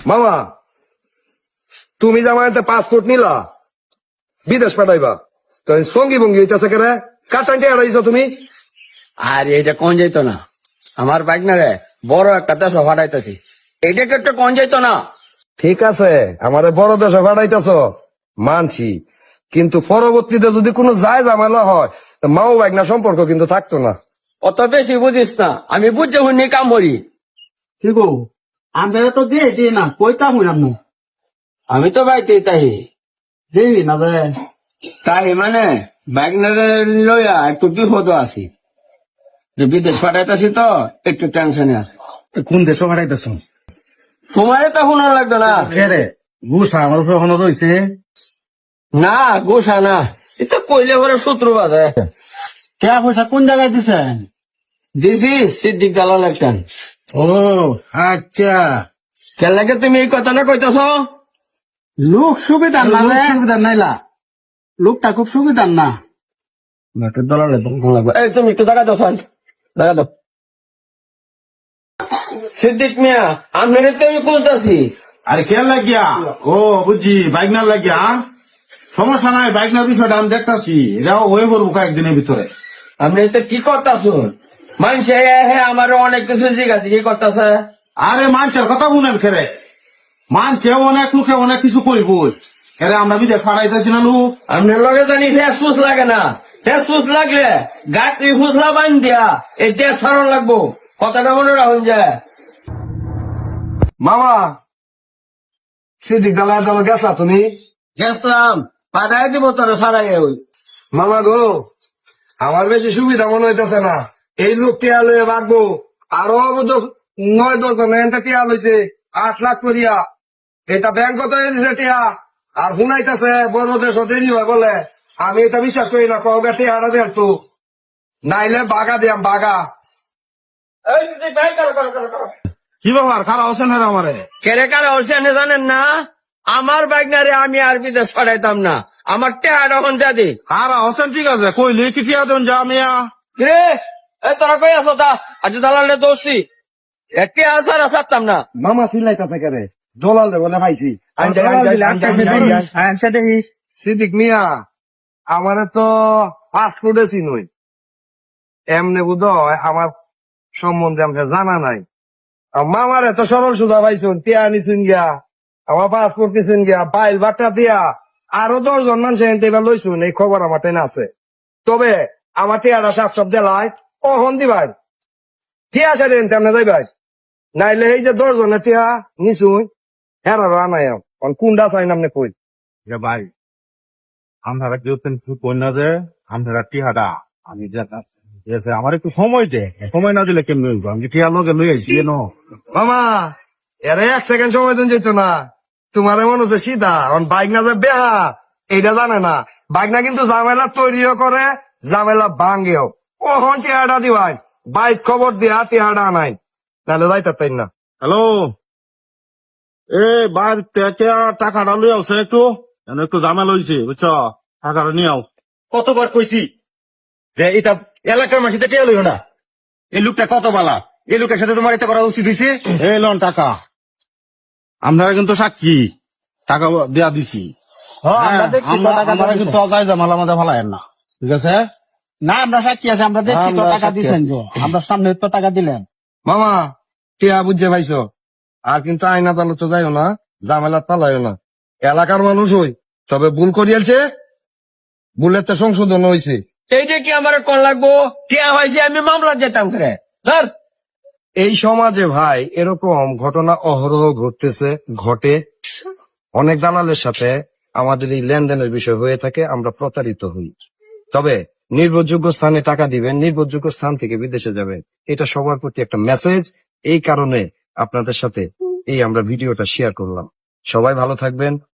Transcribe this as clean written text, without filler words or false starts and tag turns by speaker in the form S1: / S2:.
S1: মামা তুমি জামাইতে পাসপোর্ট নিলা বিদেশ পাঠাইবা তো সঙ্গী ভঙ্গি হইতেছে কেন কাটান্টি হারাইছো তুমি?
S2: আর এইটা কোন যাইতো না, আমার বাইক না রে বড় একটা দেশ ফাটাইতেছি, এইটাকে একটা কোন যাইতো না।
S1: ঠিক আছে আমাদের বড় দেশে পাঠাইতেছ মানছি, কিন্তু পরবর্তীতে যদি কোনো যায় ঝামেলা হয় তো মাও বাইকনা সম্পর্ক কিন্তু থাকতো না।
S2: অত বেশি বুঝিস না, আমি বুঝতে শুনি কাম করি।
S3: কি গো আমরা তো দিয়ে না কইতা হইলাম না
S2: আমি তো বাইতে তাই
S3: দিই না যে
S2: তাই মানে বাইক না লইয়া একটু বিপদ আছি, যে বিদেশ পাঠাইতেছি তো একটু টেনশনে আছে।
S3: কোন দেশে পাঠাইতেছ?
S2: তোমার তো শোনা লাগতো না।
S3: রে গুসা আমার কখনো রয়েছে
S2: না গোসা না, এটা কইলে পরে শত্রু বাজে।
S3: কে পয়সা কোন জায়গায় দিছেন?
S2: দিছি সিদ্দিক দালাল একটান।
S3: ও আচ্ছা,
S2: কে লাগে তুমি এই কথাটা কইতেছ?
S3: লোক সুবিধার না সুবিধার নাইলা, লোকটা খুব সুবিধার না।
S2: দলালে লাগবে। এই তুমি একটু দেখা দাও, দেখা দাও। সিদ্দিক মিয়া আপনার তো আমি বলতেছি।
S4: আরে কে লাগিয়া? ও বুঝছি, বাইকনার লাগিয়া। সমস্যা নাই, বাইকনার বিষয়টা আমি দেখতাছি, এটাও হয়ে পড়বো কয়েকদিনের ভিতরে।
S2: আপনি তো কি করতেছুন? মানুষে আমার অনেক কিছু জিজ্ঞাসা কি করতেছে।
S4: আরে মানুষের কথা শুনেন খেরে, মানছে অনেক লোকে অনেক কিছু কইব খেরে, আমরা বিদেশ ফাড়াইতেছি না লোক।
S2: আপনার লগে জানি ফেসফুস লাগে না, ফেসফুস লাগলে গাড়ি ফুসলা বান দিয়া এই দেশ সারণ লাগবো, কথাটা মনে রাখুন যায়।
S1: মামা সিদ্দিক দালাল গেছলা তুমি?
S2: গেছিলাম, পাঠাই দিব তোর সারাই। ওই
S1: মামা গো আমার বেশি সুবিধা মনে হইতেছে না, এই লোক টিয়া লয়ে রাখবো আরো 9-10 জন এনতে টিয়া লইছে 8 লাখ করিয়া, এটা ব্যাংক তো দিছে টিয়া আর শুনাইতেছে বড় দেশ দেরি হয় বলে। আমি এটা বিশ্বাস করি না, কবে টিয়াটা দেন তো নাইলে বাগা দিয়াম বাগা।
S4: কি ব্যাপার, খারাপ হচ্ছেন না আমারে?
S2: কেরে কারা হচ্ছে জানেন না? আমার বাইক না রে আমি আর বিদেশ পাঠাইতাম না, আমার টেহার এখন দাদি।
S4: খারাপ হচ্ছেন ঠিক আছে, কইলে কি টিয়া দেন যা মিয়া?
S2: রে তোরা কই আছো তা? আজ দালালে দোষী একটি আসার আসারতাম না।
S1: মামা চিল্লাইতেছে কেরে? দলাল দেবো না পাইছি সিদ্দিক মিয়া আমারে তো পাসপোর্টে চিনই, এমনি বুধ আমার সম্বন্ধে আমাকে জানা নাই। আর মামারে তো সরল সুদা পাইছুন, টিয়া নিছুন গিয়া আমার পাসপোর্ট নিছুন গিয়া বাইল বাট্টা দিয়া আরো 10 জন মানুষ এবার লইছুন, এই খবর আমার টেন আছে। তবে আমার টিয়াটা সাপ সব দেলাই কখন দিবাই টিয়া সাইড তেমনে যাইবাই, নাইলে এই যে 10 জনের টিয়া নিছুন হেরারো আনাই কোনটা চাই নামনে কই।
S4: ভাই আমরা কেউ কিছু কই না যে আমরা টিহাটা আমি যে আমার একটু সময় দে, সময় না দিলে কেমন হইব? আমি টিয়া লগে লই আইছি ন
S1: মামা এর 1 সেকেন্ড সময় দিন যেত না, তোমার মনে হচ্ছে সিধা বাইক না যে বেহা এইটা জানে না। বাইক না কিন্তু ঝামেলা তৈরিও করে, ঝামেলা ভাঙ্গেও। কখন টিহাটা দিবাই বাইক খবর দিয়া টিহাটা আনাই, তাহলে যাইতে পাই না।
S4: হ্যালো, এ বাইর থেকে টাকাটা লই আসছে, একটু একটু ঝামেলা হইছে বুঝছ, টাকাটা নিয়ে আও।
S3: কতবার কইছি যে এটা এলাকার মাসিতে টেয়া লইও না, এই লোকটা কত বালা, এই লোকের সাথে তোমার এটা করা উচিত হয়েছে।
S4: এই লন টাকা, আমরা কিন্তু সাক্ষী, টাকা দেয়া দিছি। আমরা কিন্তু অগায় জামালা আমাদের ভালায়েন না, ঠিক আছে?
S3: না আমরা সাক্ষী আছে, আমরা দেখছি তো
S4: আমরা
S3: টাকা
S4: সাক্ষী
S3: দিচ্ছেন,
S4: আছি।
S3: তো আমরা সামনে তো টাকা দিলেন।
S1: মামা টিয়া বুঝছে পাইছো, আর কিন্তু আইন আদালত তো যাইও না, ঝামেলা পালাইও না। এলাকার মানুষ হই, তবে ভুল করিয়াছে, ভুলের তো সংশোধন হয়েছে।
S2: এইটা কি আমার কোন লাগবো? টিয়া হয়েছে আমি মামলা যেতাম করে ধর।
S1: এই সমাজে ভাই এরকম ঘটনা অহরহ ঘটে। অনেক দালালের সাথে আমাদের এই লেনদেনের বিষয় হয়ে থাকে, আমরা প্রতারিত হই। তবে নির্ভরযোগ্য স্থানে টাকা দিবেন, নির্ভরযোগ্য স্থান থেকে বিদেশে যাবেন, এটা সবার প্রতি একটা মেসেজ। এই কারণে আপনাদের সাথে এই আমরা ভিডিওটা শেয়ার করলাম। সবাই ভালো থাকবেন,